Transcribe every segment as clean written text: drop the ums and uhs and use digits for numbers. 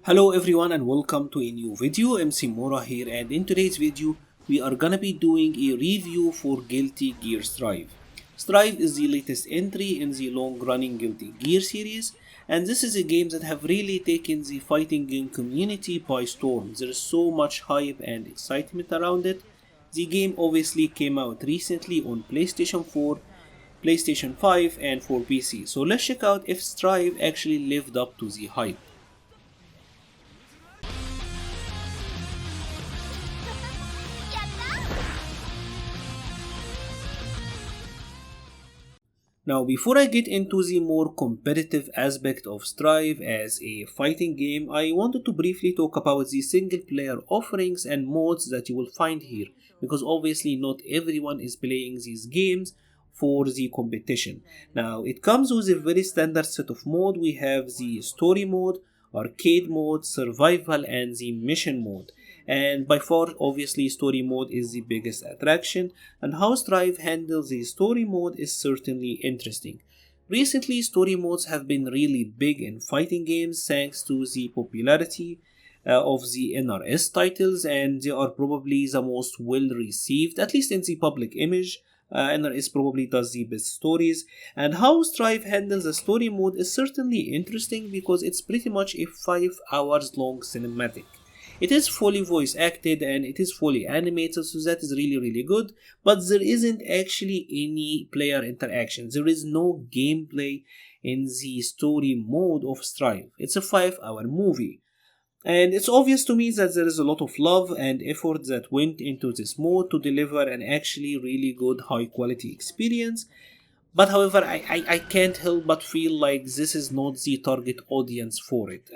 Hello everyone and welcome to a new video. MC-Mura here, and in today's video we are gonna be doing a review for Guilty Gear Strive. Strive is the latest entry in the long-running Guilty Gear series, and this is a game that have really taken the fighting game community by storm. There is so much hype and excitement around it. The game obviously came out recently on PlayStation 4, PlayStation 5 and for PC, so let's check out if Strive actually lived up to the hype. Now, before I get into the more competitive aspect of Strive as a fighting game, I wanted to briefly talk about the single player offerings and modes that you will find here, because obviously not everyone is playing these games for the competition. Now, it comes with a very standard set of mode. We have the story mode, arcade mode, survival, and the mission mode. And by far, obviously, story mode is the biggest attraction, and how Strive handles the story mode is certainly interesting. Recently, story modes have been really big in fighting games thanks to the popularity of the NRS titles, and they are probably the most well received, at least in the public image. NRS probably does the best stories, and how Strive handles the story mode is certainly interesting because it's pretty much a 5 hours long cinematic. It is fully voice acted and it is fully animated, so that is really good, but there isn't actually any player interaction. There is no gameplay in the story mode of Strive. It's a 5 hour movie. And it's obvious to me that there is a lot of love and effort that went into this mode to deliver an actually really good high quality experience. But however, I can't help but feel like this is not the target audience for it.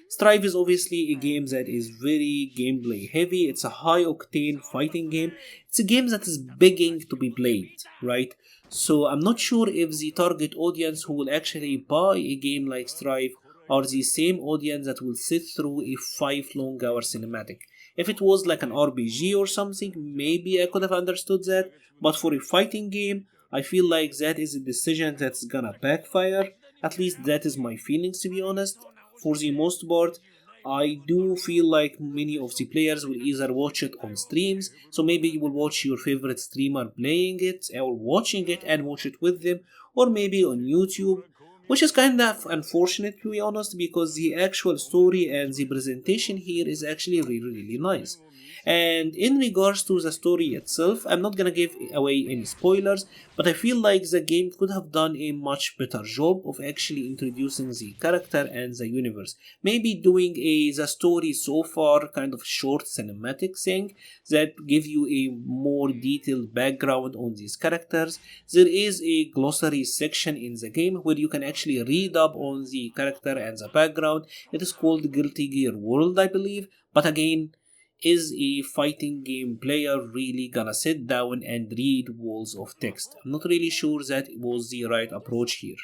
Strive is obviously a game that is very gameplay heavy. It's a high octane fighting game. It's a game that is begging to be played, right? So I'm not sure if the target audience who will actually buy a game like Strive are the same audience that will sit through a 5 long hour cinematic. If it was like an RPG or something, maybe I could have understood that, but for a fighting game, I feel like that is a decision that's gonna backfire. At least that is my feelings, to be honest. For the most part, I do feel like many of the players will either watch it on streams, so maybe you will watch your favorite streamer playing it or watching it and watch it with them, or maybe on YouTube, which is kind of unfortunate, to be honest, because the actual story and the presentation here is actually really nice. And in regards to the story itself, I'm not gonna give away any spoilers, but I feel like the game could have done a much better job of actually introducing the character and the universe. Maybe doing the story so far kind of short cinematic thing that give you a more detailed background on these characters. There is a glossary section in the game where you can actually read up on the character and the background. It is called Guilty Gear World, I believe, but again, is a fighting game player really gonna sit down and read walls of text? I'm not really sure that was the right approach here.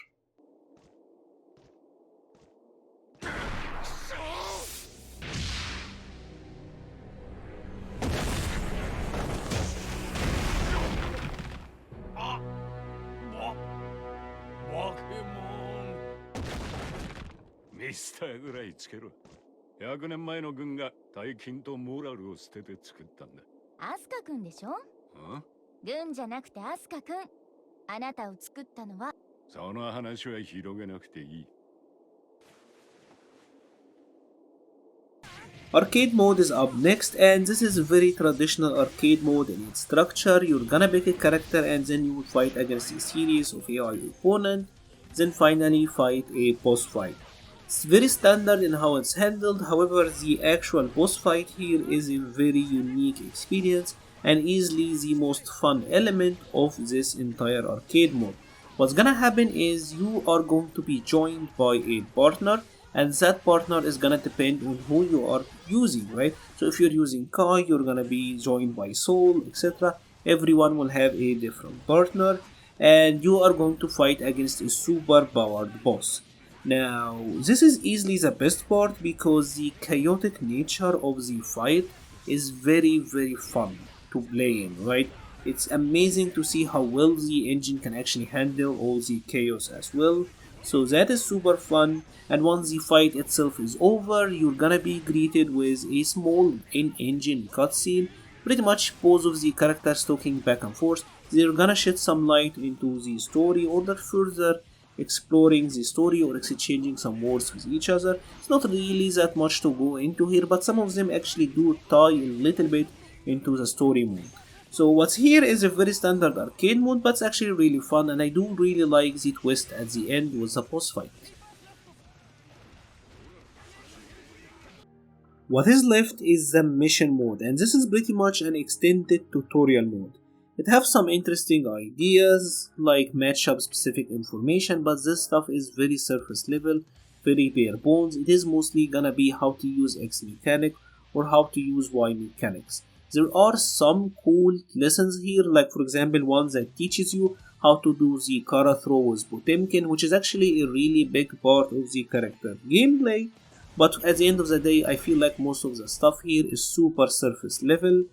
Mister ぐらいつけろ。100年前の軍が大金とモラルを捨てて作ったんだ。アスカ君でしょ？軍じゃなくてアスカ君。あなたを作ったのは。その話は広げなくていい。Arcade mode is up next, and this is a very traditional arcade mode in its structure. You're gonna pick a character and then you will fight against a series of AI opponents, then finally fight a boss fight. It's very standard in how it's handled, however the actual boss fight here is a very unique experience and easily the most fun element of this entire arcade mode. What's gonna happen is you are going to be joined by a partner, and that partner is gonna depend on who you are using, right? So if you're using Kai, you're gonna be joined by Soul, etc. Everyone will have a different partner, and you are going to fight against a super powered boss. Now, this is easily the best part because the chaotic nature of the fight is very fun to play in, right? It's amazing to see how well the engine can actually handle all the chaos as well. So that is super fun, and once the fight itself is over, you're gonna be greeted with a small in-engine cutscene, pretty much both of the characters talking back and forth. They're gonna shed some light into the story or that further exploring the story or exchanging some words with each other. It's not really that much to go into here, but some of them actually do tie a little bit into the story mode. So what's here is a very standard arcade mode, but it's actually really fun, and I do really like the twist at the end with the boss fight. What is left is the mission mode, and this is pretty much an extended tutorial mode. It has some interesting ideas like matchup specific information, but this stuff is very surface level, very bare bones. It is mostly gonna be how to use X mechanic or how to use Y mechanics. There are some cool lessons here, like for example one that teaches you how to do the Kara throw with Potemkin, which is actually a really big part of the character gameplay. But at the end of the day, I feel like most of the stuff here is super surface level,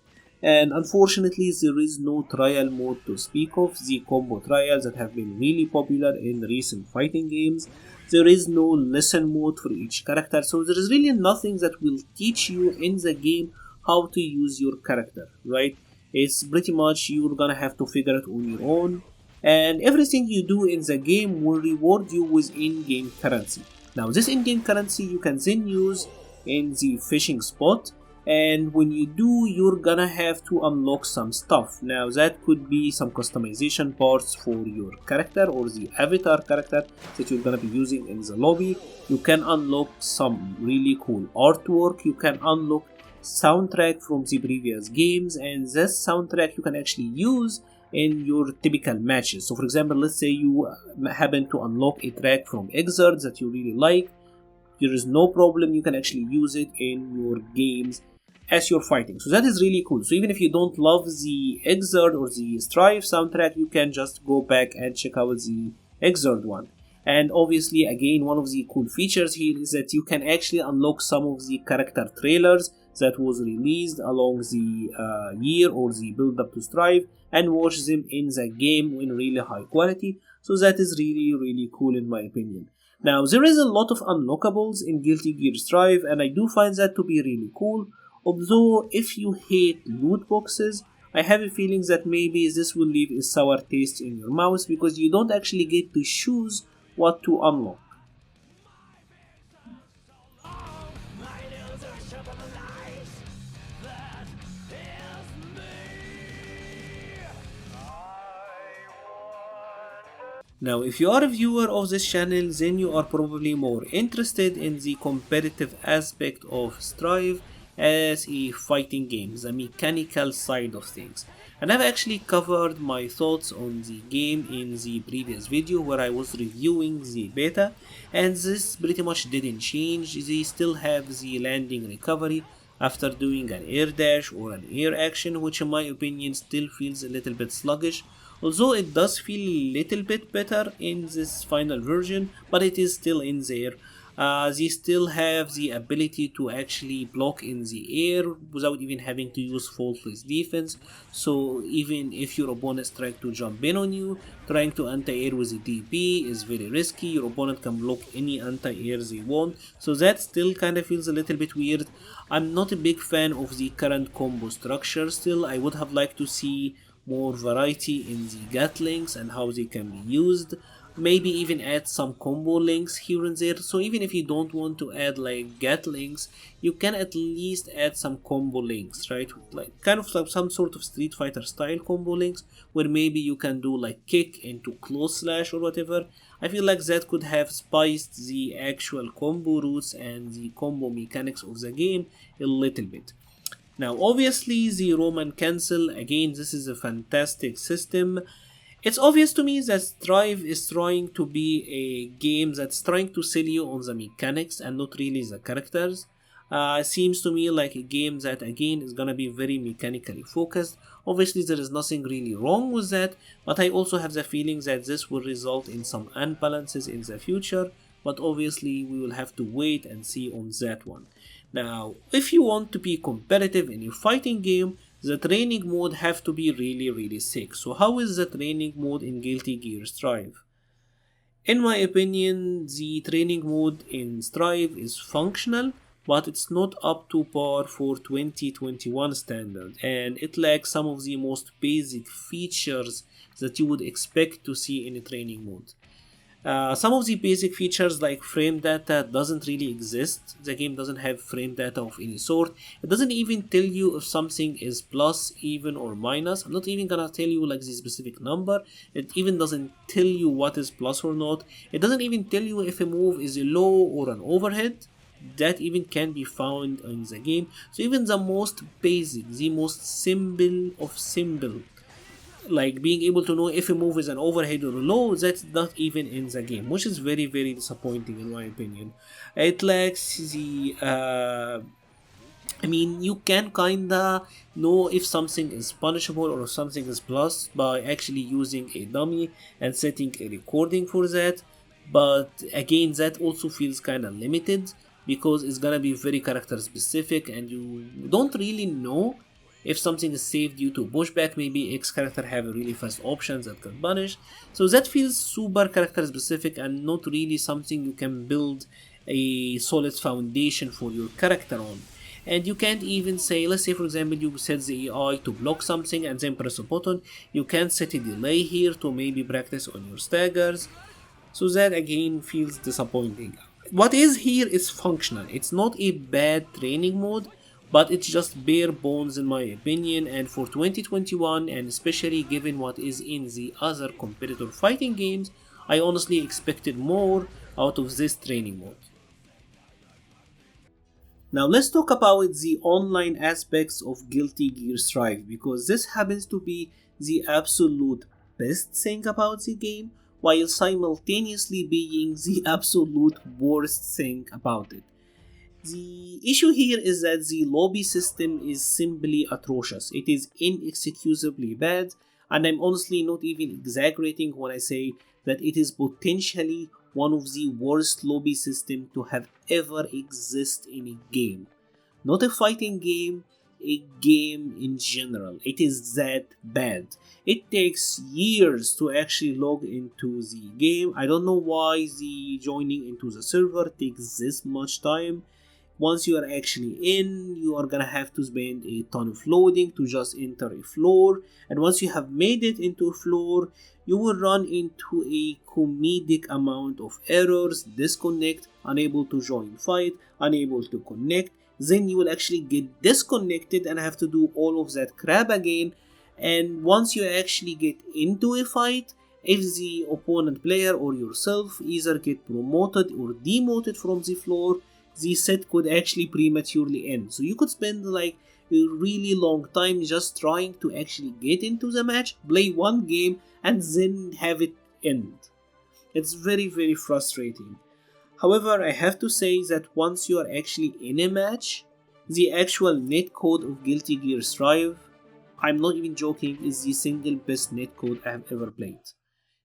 and unfortunately there is no trial mode to speak of, the combo trials that have been really popular in recent fighting games. There is no lesson mode for each character, so there is really nothing that will teach you in the game how to use your character, right? It's pretty much you're gonna have to figure it on your own, and everything you do in the game will reward you with in-game currency. Now this in-game currency you can then use in the fishing spot, and when you do, you're gonna have to unlock some stuff. Now that could be some customization parts for your character or the avatar character that you're gonna be using in the lobby. You can unlock some really cool artwork, you can unlock soundtrack from the previous games, and this soundtrack you can actually use in your typical matches. So for example, let's say you happen to unlock a track from Exert that you really like, there is no problem, you can actually use it in your games as you're fighting. So that is really cool. So even if you don't love the Exert or the Strive soundtrack, you can just go back and check out the Exert one. And obviously again, one of the cool features here is that you can actually unlock some of the character trailers that was released along the year or the build up to Strive, and watch them in the game in really high quality. So that is really cool in my opinion. Now there is a lot of unlockables in Guilty Gear Strive, and I do find that to be really cool. Although if you hate loot boxes, I have a feeling that maybe this will leave a sour taste in your mouth because you don't actually get to choose what to unlock. Now if you are a viewer of this channel, then you are probably more interested in the competitive aspect of Strive as a fighting game, the mechanical side of things. And I've actually covered my thoughts on the game in the previous video where I was reviewing the beta, and this pretty much didn't change. They still have the landing recovery after doing an air dash or an air action, which in my opinion still feels a little bit sluggish. Although it does feel a little bit better in this final version, but it is still in there. They still have the ability to actually block in the air without even having to use faultless defense. So even if your opponents try to jump in on you, trying to anti-air with a DP is very risky. Your opponent can block any anti-air they want, so that still kind of feels a little bit weird. I'm not a big fan of the current combo structure still. I would have liked to see more variety in the Gatlings and how they can be used. Maybe even add some combo links here and there. So even if you don't want to add like Gatlings, you can at least add some combo links, right? Like kind of like some sort of Street Fighter style combo links where maybe you can do like kick into close slash or whatever. I feel like that could have spiced the actual combo routes and the combo mechanics of the game a little bit. Now obviously the Roman cancel, again this is a fantastic system. It's obvious to me that Strive is trying to be a game that's trying to sell you on the mechanics and not really the characters. Seems to me like a game that again is gonna be very mechanically focused. Obviously there is nothing really wrong with that, but I also have the feeling that this will result in some unbalances in the future, but obviously we will have to wait and see on that one. Now, if you want to be competitive in a fighting game, the training mode have to be really sick. So how is the training mode in Guilty Gear Strive? In my opinion, the training mode in Strive is functional, but it's not up to par for 2021 standard, and it lacks some of the most basic features that you would expect to see in a training mode. Some of the basic features like frame data doesn't really exist. The game doesn't have frame data of any sort. It doesn't even tell you if something is plus, even, or minus. I'm not even gonna tell you like the specific number. It even doesn't tell you what is plus or not. It doesn't even tell you if a move is a low or an overhead. That even can be found in the game. So even the most basic, the most simple of simple, like being able to know if a move is an overhead or a low, that's not even in the game, which is very very disappointing in my opinion. It lacks the I mean, you can kinda know if something is punishable or if something is plus by actually using a dummy and setting a recording for that, but again that also feels kinda limited because it's gonna be very character specific and you don't really know if something is saved due to pushback. Maybe X character have a really fast options that can punish. So that feels super character specific and not really something you can build a solid foundation for your character on. And you can't even say, let's say for example you set the AI to block something and then press a button, you can't set a delay here to maybe practice on your staggers. So that again feels disappointing. What is here is functional. It's not a bad training mode, but it's just bare bones in my opinion, and for 2021 and especially given what is in the other competitor fighting games, I honestly expected more out of this training mode. Now let's talk about the online aspects of Guilty Gear Strive, because this happens to be the absolute best thing about the game while simultaneously being the absolute worst thing about it. The issue here is that the lobby system is simply atrocious. It is inexcusably bad, and I'm honestly not even exaggerating when I say that it is potentially one of the worst lobby systems to have ever exist in a game. Not a fighting game, a game in general. It is that bad. It takes years to actually log into the game. I don't know why the joining into the server takes this much time. Once you are actually in, you are gonna have to spend a ton of loading to just enter a floor, and once you have made it into a floor, you will run into a comedic amount of errors, disconnect, unable to join fight, unable to connect, then you will actually get disconnected and have to do all of that crap again. And once you actually get into a fight, if the opponent player or yourself either get promoted or demoted from the floor, the set could actually prematurely end. So you could spend like a really long time just trying to actually get into the match, play one game, and then have it end. It's very very frustrating. However, I have to say that once you are actually in a match, the actual netcode of Guilty Gear Strive, I'm not even joking, is the single best netcode I have ever played.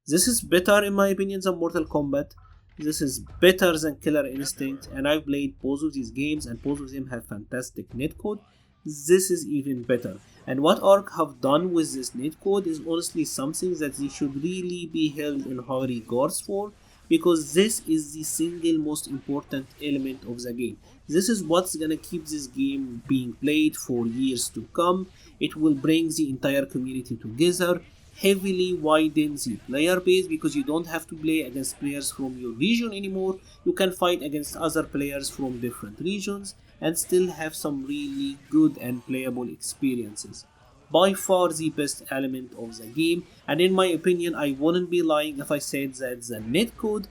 This is better in my opinion than Mortal Kombat. This is better than Killer Instinct, and I've played both of these games and both of them have fantastic netcode. This is even better. And what ARC have done with this netcode is honestly something that they should really be held in high regards for, because this is the single most important element of the game. This is what's gonna keep this game being played for years to come. It will bring the entire community together, heavily widen the player base, because you don't have to play against players from your region anymore. You can fight against other players from different regions and still have some really good and playable experiences. By far the best element of the game, and in my opinion I wouldn't be lying if I said that the netcode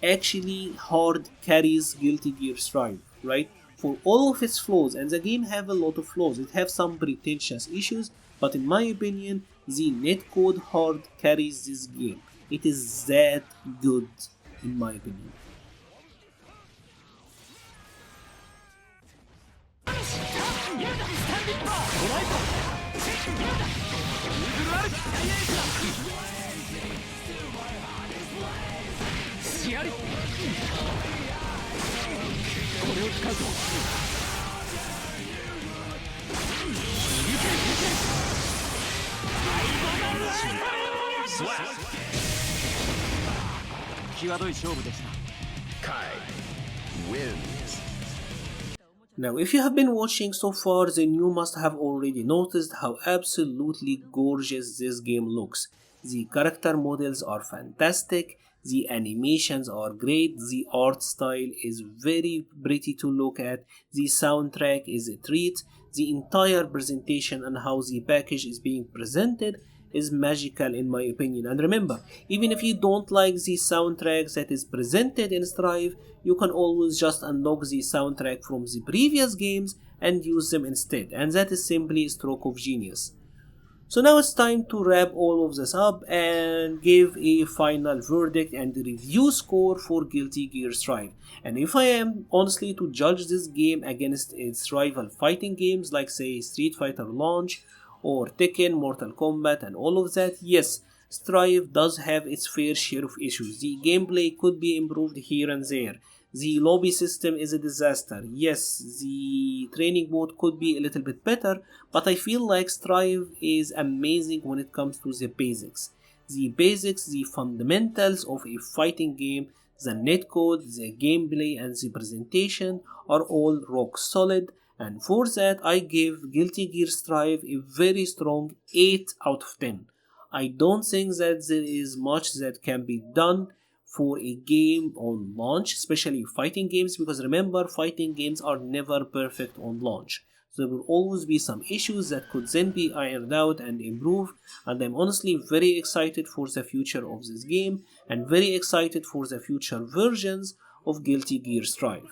actually hard carries Guilty Gear Strive, right? For all of its flaws, and the game have a lot of flaws, it have some pretentious issues, but in my opinion the netcode hard carries this game. It is that good in my opinion. 際どい勝負でした。 Kai wins. Now, if you have been watching so far, then you must have already noticed how absolutely gorgeous this game looks. The character models are fantastic, the animations are great, the art style is very pretty to look at, the soundtrack is a treat, the entire presentation and how the package is being presented is magical in my opinion. And remember, even if you don't like the soundtrack that is presented in Strive, you can always just unlock the soundtrack from the previous games and use them instead, and that is simply a stroke of genius. So now it's time to wrap all of this up and give a final verdict and review score for Guilty Gear Strive. And if I am honestly to judge this game against its rival fighting games like say Street Fighter Launch or Tekken, Mortal Kombat and all of that, yes, Strive does have its fair share of issues. The gameplay could be improved here and there. The lobby system is a disaster. Yes, the training mode could be a little bit better, but I feel like Strive is amazing when it comes to the basics. The basics, the fundamentals of a fighting game, the netcode, the gameplay and the presentation are all rock solid, and for that I give Guilty Gear Strive a very strong 8 out of 10. I don't think that there is much that can be done for a game on launch, especially fighting games, because remember, fighting games are never perfect on launch. So there will always be some issues that could then be ironed out and improved, and I'm honestly very excited for the future of this game and very excited for the future versions of Guilty Gear Strive.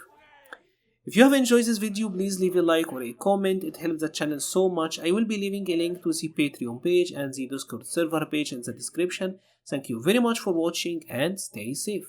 If you have enjoyed this video, please leave a like or a comment, it helps the channel so much. I will be leaving a link to the Patreon page and the Discord server page in the description. Thank you very much for watching and stay safe.